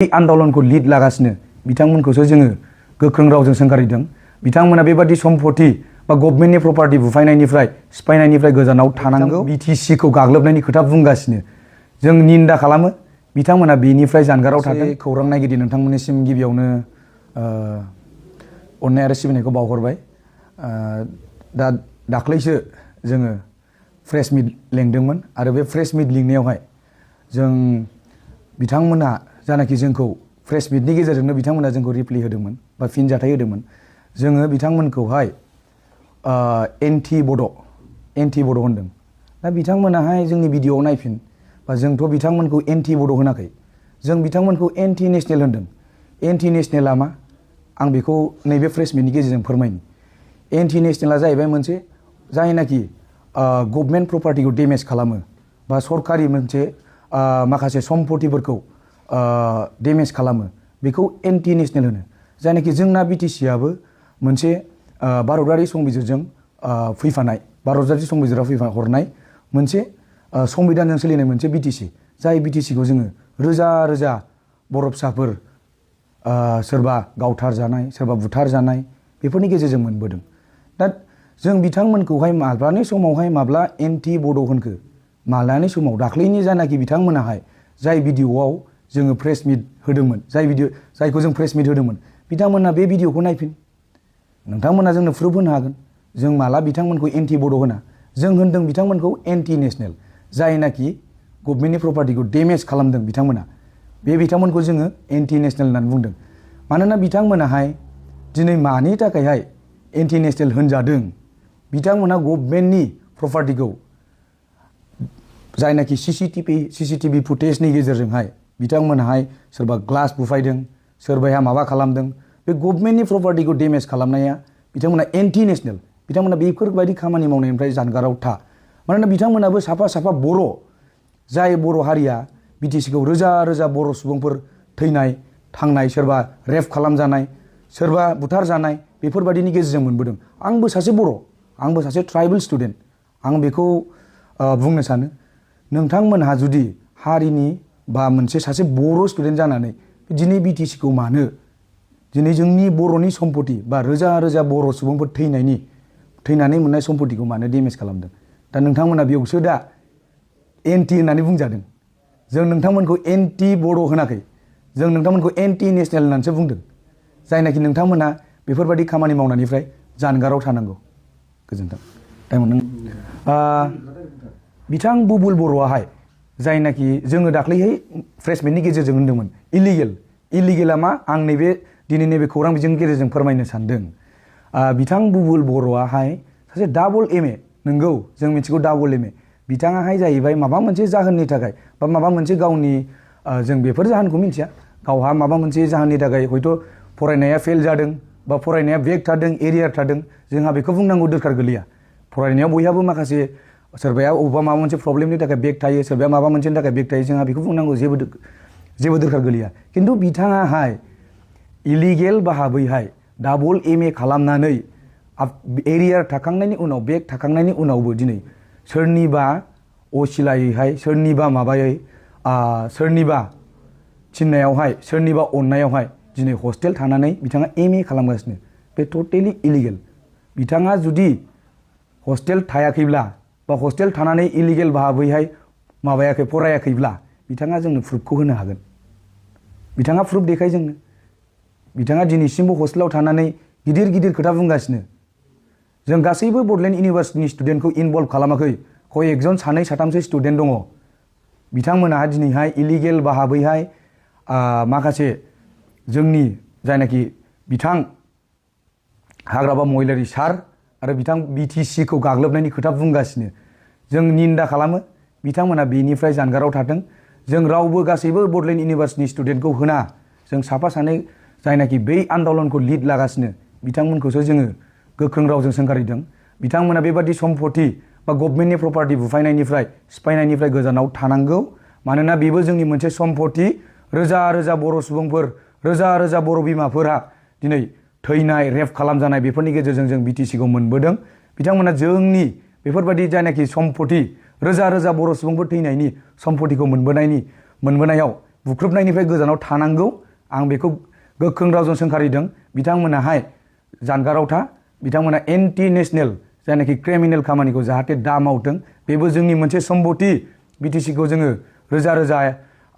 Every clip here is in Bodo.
आन्दलनखौ लिड लागासिनो बिथांमोनखौसो जोङो गोख्रों रावजों सोंखारिदों। बिथांमोना बेबादि सम्पति बा गभर्नमेन्टनि प्रपार्टि बुफायनायनिफ्राय सिफायनायनिफ्राय गोजानाव थानांगौ, बिटिसिखौ गाग्लोबनायनि खोथा बुंगासिनो। जों निन्दा खालामो, बिथांमोना बेनिफ्राय जानगाराव थाथों। खौरां नायगिरि नोंथांमोननिसिम गिबियावनो अननाय आरो सिबिनायखौ बावहरबाय। दाख्लैसो जोङो प्रेस मिट लेंदोंमोन आरो बे प्रेस मिट लिंनायावहाय जों बिथांमोना जानाखि जोंखौ प्रेस मिटनि गेजेरजोंनो बिथांमोना जोंखौ रिप्लाइ होदोंमोन बा फिनजाथाय होदोंमोन। जोङो बिथांमोनखौहाय एन्टि बड' होनदों। दा बिथांमोनाहाय जोंनि भिडिअ'आव नायफिन, बा जोंथ' बिथांमोनखौ एन्टि बड' होनाखै, जों बिथांमोनखौ एन्टि नेसनेल होनदों। एन्टि नेसनेला मा, आं बेखौ नैबे प्रेस मिटनि गेजेरजों फोरमायनि। एन्टि नेसनेला जाहैबाय मोनसे जायनाखि गभर्नमेन्ट प्रपार्टिखौ डेमेज खालामो बा सरकारि मोनसे माखासे सम्पतिफोरखौ डेमेज खालामो, बेखौ एन्टि नेसनेल होनो। जायनाखि जोंना बिटिसिआबो मोनसे भारतारि संबिजिरजों फैफानाय, भारतारि संबिजिराव हरनाय मोनसे संबिधानजों सोलिनाय मोनसे बिटिसि, जाय बिटिसिखौ जोङो रोजा रोजा बर' फिसाफोर सोरबा गावथार जानाय, सोरबा बुथार जानाय, बेफोरनि गेजेरजों मोनबोदों। दा जों बिथांमोनखौहाय माब्लानि समावहाय माब्ला एन्टि बड' होनखो, माब्लानि समाव दाख्लैनि जानाखि बिथांमोनाहाय जाय भिडिअ'आव जोङो प्रेस मिट होदोंमोन, जायखौ जों प्रेस मिट होदोंमोन, बिथांमोना बे भिडिअ'खौ नायफिन। नोंथांमोना जोंनो प्रुफ होनो हागोन। जों माला बिथांमोनखौ एन्टि बड' होना, जों होनदों बिथांमोनखौ एन्टि नेसनेल, जायनाखि गभर्नमेन्टनि प्रपार्टिखौ डेमेज खालामदों बिथांमोना, बे बिथांमोनखौ जोङो एन्टि नेसनेल होननानै बुंदों। मानोना बिथांमोनाहाय दिनै मानि थाखायहाय एन्टि नेसनेल होनजादों, बिथांमोना गभर्नमेन्टनि प्रपार्टिखौ जायनाखि सिसिटिभि फुटेजनि गेजेरजोंहाय बिथांमोनाहाय सोरबा ग्लास बुफायदों, सोरबाया माबा खालामदों, बे गभर्नमेन्टनि प्रपार्टिखौ डेमेज खालामनाया बिथांमोना एन्टि नेसनेल। बिथांमोना बेफोरबायदि खामानि मावनायनिफ्राय जानगाराव था। मानोना बिथांमोनाबो साफा साफा बर', जाय बर' हारिया बिटिसिखौ रोजा रोजा बर' सुबुंफोर थैनाय थांनाय, सोरबा रेप खालामजानाय, सोरबा बुथार जानाय, बेफोरबायदिनि गेजेरजों मोनबोदों। आंबो सासे बर', आंबो सासे ट्राइबेल स्टुडेन्ट। आं बेखौ बुंनो सानो, नोंथांमोनहा जुदि हारिनि बा मोनसे सासे बर' स्टुडेन्ट जानानै दिनै बिटिसिखौ मानो, दिनै जोंनि बर'नि सम्पति बा रोजा रोजा बर' सुबुंफोर थैनानै मोननाय सम्पतिखौ मानो डेमेज खालामदों? दा नोंथांमोना बेयावसो दा एन्टि होननानै बुंजादों। जों नोंथांमोनखौ एन्टि बड' होनाखै, जों नोंथांमोनखौ एन्टि नेसनेल होननानैसो बुंदों। जायनाखि नोंथांमोना बेफोरबायदि खामानि मावनायनिफ्राय जानगाराव थानांगौ। गोजोन्थों। बिथां बुबुल बर'आहाय, जायनाखि जोङो दाख्लैहाय प्रेस मिटनि गेजेरजों होनदोंमोन इलिगेला मा, आं नैबे दिनै नैबे खौरां बिजोंनि गेजेरजों फोरमायनो सानदों। बिथां बुबुल बर'आहाय सासे डाबल MA, नोंगौ जों मिथिगौ डाबल MA। बिथाङाहाय जाहैबाय माबा मोनसे जाहोननि थाखाय बा माबा मोनसे गावनि, जों बेफोर जाहोनखौ मिथिया, गावहा माबा मोनसे जाहोननि थाखाय हयथ' फरायनाया फेल जादों बा फरायनाया बेक थादों, एरियार थादों, जोंहा बेखौ बुंनांगौ दरखार गोलैया। फरायनायाव बयहाबो माखासे, सोरबाया अबेबा माबा मोनसे प्रब्लेमनि थाखाय बेक थायो, सोरबाया माबा मोनसेनि थाखाय बेक थायो, जोंहा बेखौ बुंनांगौ जेबो दरखार गोलैया। खिन्थु बिथाङाहाय इलिगेल भाबैहाय डाबल MA खालामनानै एरियार थाखांनायनि उनाव, बेक थाखांनायनि उनावबो दिनै सोरनिबा असिलायैहाय, सोरनिबा माबायै, सोरनिबा थिननायावहाय, सोरनिबा अननायावहाय दिनै हस्टेल थानानै बिथाङा MA खालामगासिनो। बे टटेलि इलिगेल। बिथाङा जुदि हस्टेल थायाखैब्ला बा हस्टेल थानानै इलिगेल भाबैहाय फरायाखैब्ला बिथाङा जोंनो प्रुफखौ होनो हागोन। बिथाङा प्रुफ देखाय जोंनो। बिथाङा दिनैसिमबो हस्टेलाव थानानै गिदिर गिदिर खोथा बुंगासिनो। जों गासैबो बड'लेण्ड इउनिभार्सिटिनि स्टुडेन्टखौ इनभल्भ खालामाखै, एकजन सानै साथामसो स्टुडेन्ट दङ। बिथांमोनहा दिनैहाय इलिगेल भाबैहाय माखासे जोंनि जायनाखि बिथां हाग्रामा महिलारि सार आरो बिथां बिटिसिखौ गाग्लोबनायनि खोथा बुंगासिनो। जों निन्दा खालामो, बिथांमोना बेनिफ्राय जानगाराव थाथों। जों रावबो गासैबो बड'लेण्ड इउनिभार्सिटिनि स्टुडेन्टखौ होना, जों साफा सानै जायनाखि बै आन्दलनखौ लिड लागासिनो बिथांमोनखौसो जोङो गोख्रों रावजों सोंखारिदों। बिथांमोना बेबादि सम्पति बा गभर्नमेन्टनि प्रपार्टि बुफायनायनिफ्राय सिफायनायनिफ्राय गोजानाव थानांगौ। मानोना बेबो जोंनि मोनसे सम्पति। रोजा रोजा बर' सुबुंफोर, रोजा रोजा बर' बिमाफोरा दिनै थैनाय, रेप खालामजानाय, बेफोरनि गेजेरजों जों बिटिसिखौ मोनबोदों। बिथांमोना जोंनि बेफोरबायदि जायनाखि सम्पति, रोजा रोजा बर' सुबुंफोर थैनायनि सम्पतिखौ मोनबोनायाव बुख्रुबनायनिफ्राय गोजानाव थानांगौ आं बेखौ गोख्रों रावजों सोंखारिदों बिथांमोनाहाय जानगाराव था बिथांमोना एन्टि नेसनेल जायनाखि क्रिमिनेल खामानिखौ जाहाथे दा मावथों बेबो जोंनि मोनसे सम्पति बिटिसिखौ जोङो रोजा रोजा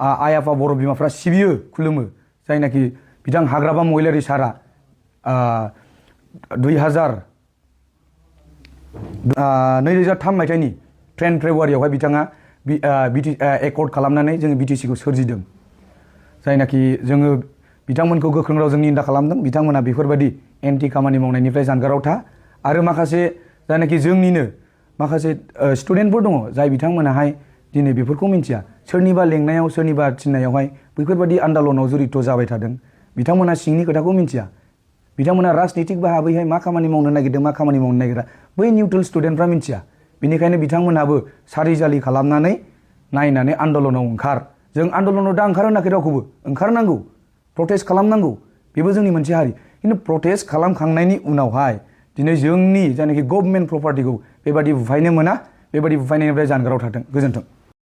आइ आफा बर' बिमाफ्रा सिबियो खुलुमो जायनाखि बिथां हाग्रामा महिलारि सारा 2003 मायथाइनि 10 फेब्रुवारियावहाय बिथाङा एकर्ड खालामनानै जोङो बिटिसिखौ सोरजिदों जायनाखि जोङो बिथांमोनखौ गोख्रों रावजों निन्दा खालामदों बिथांमोना बेफोरबायदि एन्टि खामानि मावनायनिफ्राय जानगाराव था आरो माखासे जायनाखि जोंनिनो माखासे स्टुडेन्टफोर दङ जाय बिथांमोनाहाय दिनै बेफोरखौ मिन्थिया सोरनिबा लेंनायाव सोरनिबा थिननायावहाय बैफोरबायदि आन्दलनाव जड़ित जाबाय थादों बिथांमोना सिंनि खोथाखौ मिन्थिया बिथांमोना राजनितिक भाबैहाय मा खामानि मावनो नागिरदों मा खामानि मावनो नागिरा बै निउट्रेल स्टुडेन्टफ्रा मिन्थिया बेनिखायनो बिथांमोनाबो सारिजालि खालामनानै नायनानै आन्दलनाव ओंखार जों आन्दलनाव दा ओंखार होनाखै रावखौबो ओंखारनांगौ प्रटेस्ट खालामनांगौ बेबो जोंनि मोनसे हारि खिन्थु प्रटेस्ट खालामखांनायनि उनावहाय दिनै जोंनि जायनाखि गभर्नमेन्ट प्रपार्टिखौ बेबादि बुफायनो मोना बेबादि बुफायनायनिफ्राय जानगाराव थाथों गोजोन्थों।